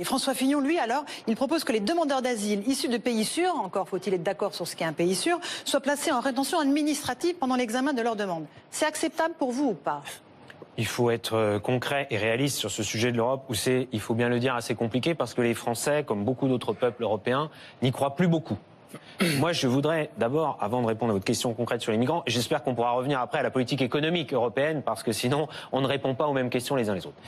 Et François Fillon, lui, alors, il propose que les demandeurs d'asile issus de pays sûrs, encore faut-il être d'accord sur ce qu'est un pays sûr, soient placés en rétention administrative pendant l'examen de leur demande. C'est acceptable pour vous ou pas ? Il faut être concret et réaliste sur ce sujet de l'Europe où c'est, il faut bien le dire, assez compliqué parce que les Français, comme beaucoup d'autres peuples européens, n'y croient plus beaucoup. Moi, je voudrais d'abord, avant de répondre à votre question concrète sur les migrants, j'espère qu'on pourra revenir après à la politique économique européenne parce que sinon, on ne répond pas aux mêmes questions les uns les autres.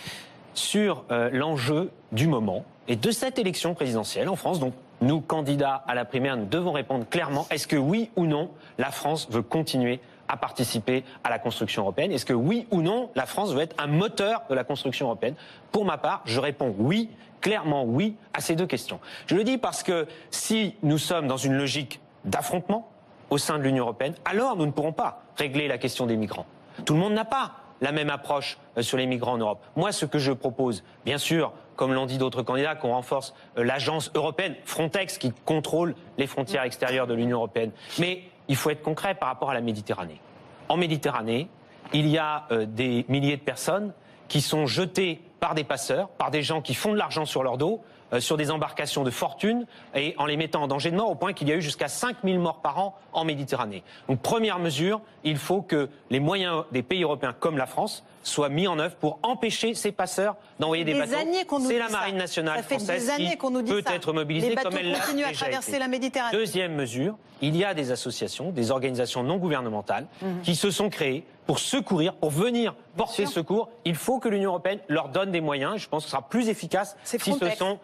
Sur l'enjeu du moment et de cette élection présidentielle en France, donc nous, candidats à la primaire, nous devons répondre clairement, est-ce que oui ou non, la France veut continuer à participer à la construction européenne? Est-ce que oui ou non, la France veut être un moteur de la construction européenne? Pour ma part, je réponds oui, clairement oui, à ces deux questions. Je le dis parce que si nous sommes dans une logique d'affrontement au sein de l'Union européenne, alors nous ne pourrons pas régler la question des migrants. Tout le monde n'a pas la même approche sur les migrants en Europe. Moi, ce que je propose, bien sûr, comme l'ont dit d'autres candidats, qu'on renforce l'agence européenne, Frontex, qui contrôle les frontières extérieures de l'Union européenne. Mais il faut être concret par rapport à la Méditerranée. En Méditerranée, il y a des milliers de personnes qui sont jetées par des passeurs, par des gens qui font de l'argent sur leur dos, sur des embarcations de fortune et en les mettant en danger de mort au point qu'il y a eu jusqu'à 5000 morts par an en Méditerranée. Donc première mesure, il faut que les moyens des pays européens comme la France soient mis en œuvre pour empêcher ces passeurs d'envoyer des bateaux. C'est la marine nationale française qui peut être mobilisée comme elle l'a déjà été. La Méditerranée. Deuxième mesure, il y a des associations, des organisations non gouvernementales qui se sont créées pour secourir, pour venir porter secours. Il faut que l'Union européenne leur donne des moyens. Je pense que ce sera plus efficace si ce sont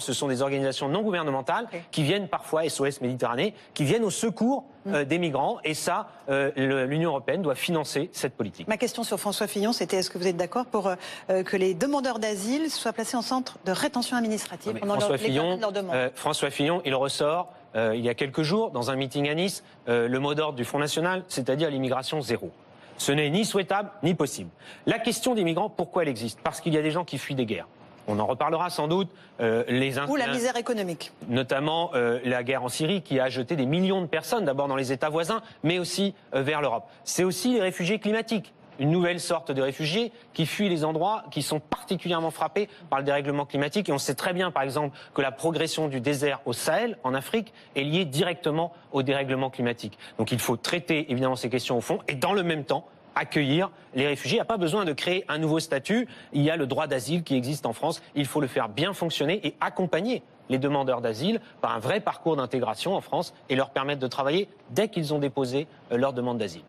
ce sont des organisations non gouvernementales qui viennent parfois, SOS Méditerranée, qui viennent au secours des migrants. Et ça, l'Union européenne doit financer cette politique. Ma question sur François Fillon, c'était est-ce que vous êtes d'accord pour que les demandeurs d'asile soient placés en centre de rétention administrative pendant l'examen de leur demande? François Fillon, il ressort il y a quelques jours dans un meeting à Nice le mot d'ordre du Front National, c'est-à-dire l'immigration zéro. Ce n'est ni souhaitable ni possible. La question des migrants, pourquoi elle existe? Parce qu'il y a des gens qui fuient des guerres. On en reparlera sans doute. Ou la misère économique. Notamment la guerre en Syrie qui a jeté des millions de personnes, d'abord dans les États voisins, mais aussi vers l'Europe. C'est aussi les réfugiés climatiques. Une nouvelle sorte de réfugiés qui fuient les endroits qui sont particulièrement frappés par le dérèglement climatique. Et on sait très bien, par exemple, que la progression du désert au Sahel, en Afrique, est liée directement au dérèglement climatique. Donc il faut traiter évidemment ces questions au fond et dans le même temps accueillir les réfugiés. Il n'y a pas besoin de créer un nouveau statut. Il y a le droit d'asile qui existe en France. Il faut le faire bien fonctionner et accompagner les demandeurs d'asile par un vrai parcours d'intégration en France et leur permettre de travailler dès qu'ils ont déposé leur demande d'asile.